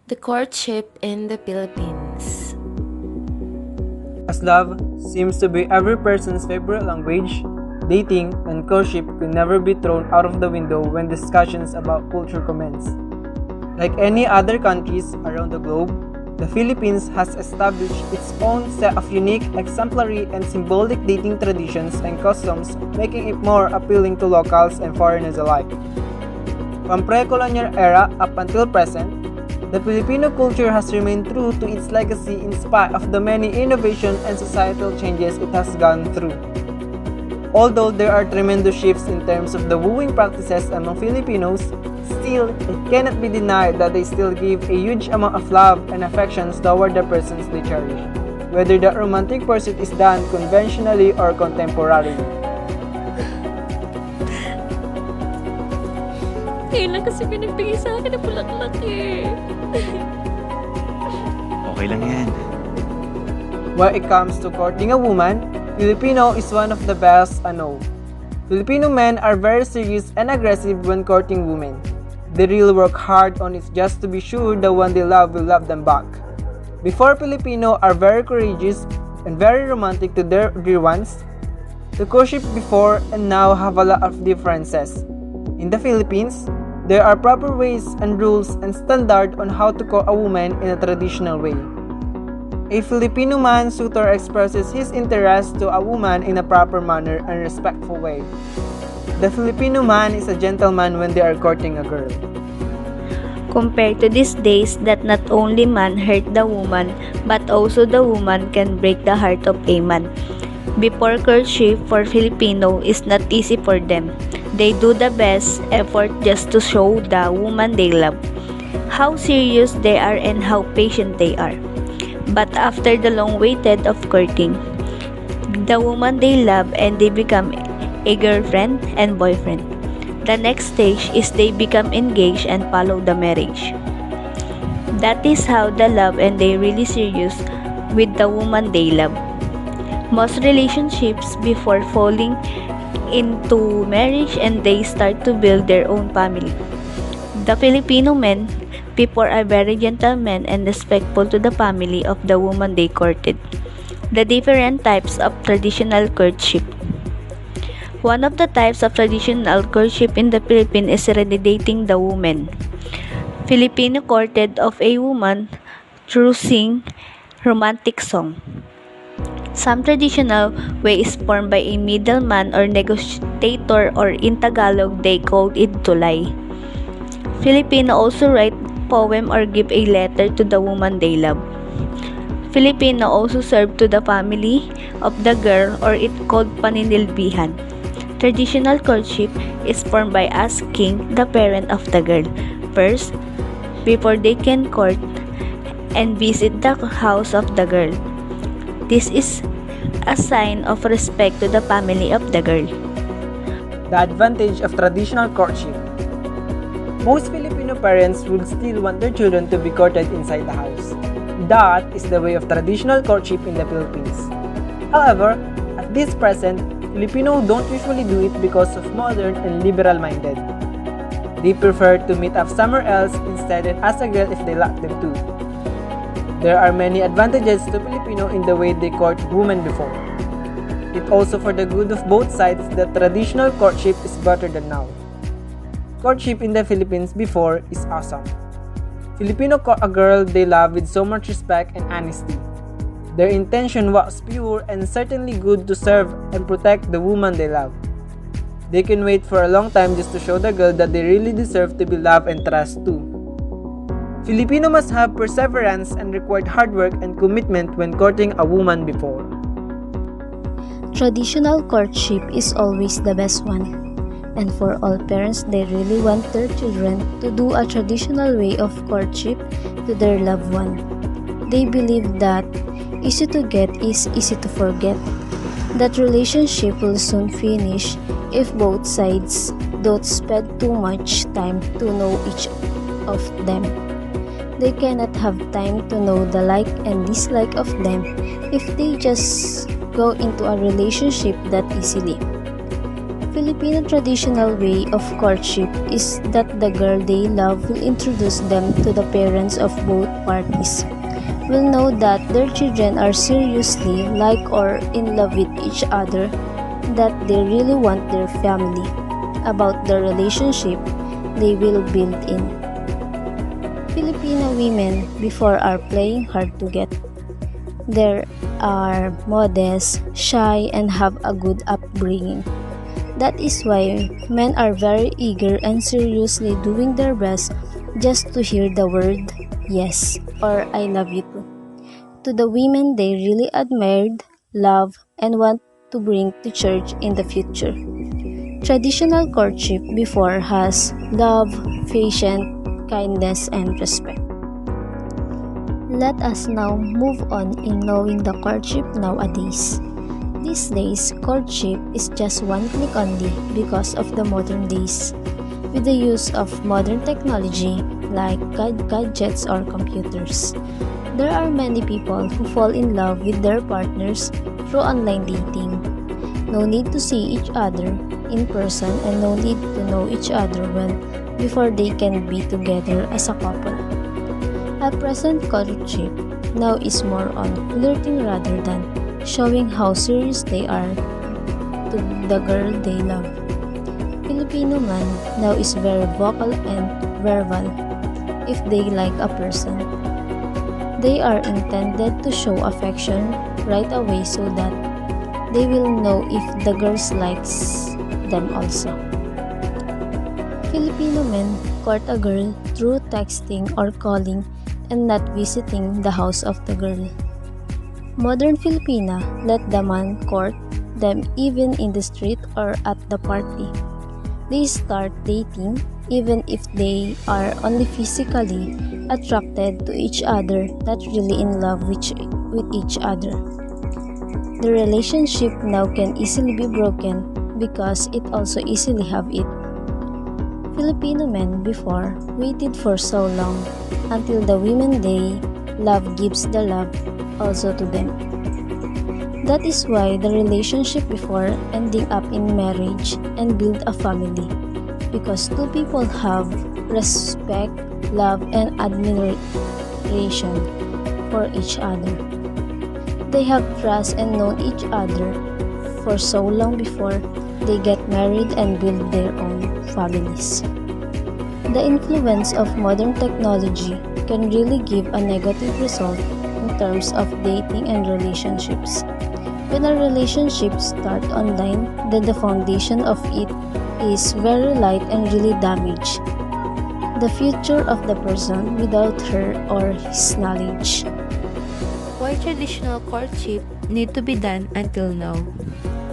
The Courtship in the Philippines. As love seems to be every person's favorite language, dating and courtship could never be thrown out of the window when discussions about culture commence. Like any other countries around the globe, the Philippines has established its own set of unique, exemplary, and symbolic dating traditions and customs, making it more appealing to locals and foreigners alike. From pre-colonial era up until present, the Filipino culture has remained true to its legacy in spite of the many innovations and societal changes it has gone through. Although there are tremendous shifts in terms of the wooing practices among Filipinos, still, it cannot be denied that they still give a huge amount of love and affections toward the persons they cherish, whether the romantic pursuit is done conventionally or contemporarily. Kailan kasi pinagbigay sa akin ng bulaklak eh. Okay lang yan. When it comes to courting a woman, Filipino is one of the best I know. Filipino men are very serious and aggressive when courting women. They really work hard on it just to be sure the one they love will love them back. Before Filipino are very courageous and very romantic to their dear ones, the courtship before and now have a lot of differences. In the Philippines, there are proper ways and rules and standard on how to court a woman in a traditional way. A Filipino man suitor expresses his interest to a woman in a proper manner and respectful way. The Filipino man is a gentleman when they are courting a girl. Compared to these days that not only man hurt the woman, but also the woman can break the heart of a man. Before courtship for Filipino is not easy for them. They do the best effort just to show the woman they love how serious they are and how patient they are. But after the long waited of courting, the woman they love and they become a girlfriend and boyfriend. The next stage is they become engaged and follow the marriage. That is how the love and they really serious with the woman they love. Most relationships before falling into marriage and they start to build their own family. The Filipino men before are very gentlemen and respectful to the family of the woman they courted. The different types of traditional courtship. One of the types of traditional courtship in the Philippines is serenading the woman. Filipino courted of a woman through sing romantic song. Some traditional way is formed by a middleman or negotiator, or in Tagalog they called it tulay. Filipino also write poem or give a letter to the woman they love. Filipino also serve to the family of the girl, or it called paninilbihan. Traditional courtship is formed by asking the parent of the girl first before they can court and visit the house of the girl. This is a sign of respect to the family of the girl. The advantage of traditional courtship. Most Filipino parents would still want their children to be courted inside the house. That is the way of traditional courtship in the Philippines. However, at this present, Filipino don't usually do it because of modern and liberal-minded. They prefer to meet up somewhere else instead and ask a girl if they like them too. There are many advantages to Filipino in the way they court women before. It also for the good of both sides that traditional courtship is better than now. Courtship in the Philippines before is awesome. Filipino court a girl they love with so much respect and honesty. Their intention was pure and certainly good to serve and protect the woman they love. They can wait for a long time just to show the girl that they really deserve to be loved and trusted too. Filipino must have perseverance and required hard work and commitment when courting a woman before. Traditional courtship is always the best one. And for all parents, they really want their children to do a traditional way of courtship to their loved one. They believe that easy to get is easy to forget. That relationship will soon finish if both sides don't spend too much time to know each of them. They cannot have time to know the like and dislike of them if they just go into a relationship that easily. Filipino traditional way of courtship is that the girl they love will introduce them to the parents of both parties. Will know that their children are seriously like or in love with each other, that they really want their family, about the relationship they will build in. Filipino women before are playing hard to get. They are modest, shy, and have a good upbringing. That is why men are very eager and seriously doing their best just to hear the word yes or I love you too to the women they really admired, love, and want to bring to church in the future. Traditional courtship before has love, patience, kindness, and respect. Let us now move on in knowing the courtship nowadays. These days, courtship is just one click only because of the modern days. With the use of modern technology like gadgets or computers, there are many people who fall in love with their partners through online dating. No need to see each other in person and no need to know each other well before they can be together as a couple. At present, courtship now is more on flirting rather than showing how serious they are to the girl they love. Filipino man now is very vocal and verbal if they like a person. They are intended to show affection right away so that they will know if the girls likes them also. Filipino men court a girl through texting or calling and not visiting the house of the girl. Modern Filipina let the man court them even in the street or at the party. They start dating even if they are only physically attracted to each other, not really in love with each other. The relationship now can easily be broken because it also easily have it. Filipino men before waited for so long until the women they love gives the love also to them. That is why the relationship before ending up in marriage and build a family, because two people have respect, love, and admiration for each other. They have trust and known each other for so long before they get married and build their own families. The influence of modern technology can really give a negative result in terms of dating and relationships. When a relationship starts online, then the foundation of it is very light and really damaged the future of the person without her or his knowledge. Why traditional courtship need to be done until now?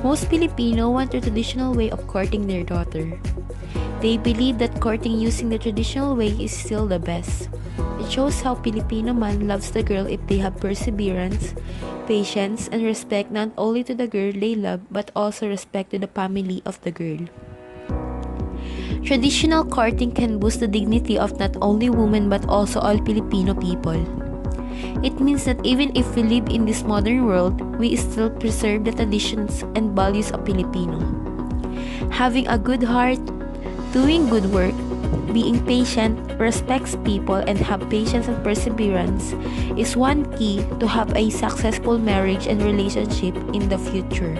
Most Filipino want the traditional way of courting their daughter. They believe that courting using the traditional way is still the best. It shows how Filipino man loves the girl if they have perseverance, patience, and respect not only to the girl they love but also respect to the family of the girl. Traditional courting can boost the dignity of not only women but also all Filipino people. It means that even if we live in this modern world, we still preserve the traditions and values of Filipino. Having a good heart, doing good work, being patient, respects people, and have patience and perseverance is one key to have a successful marriage and relationship in the future.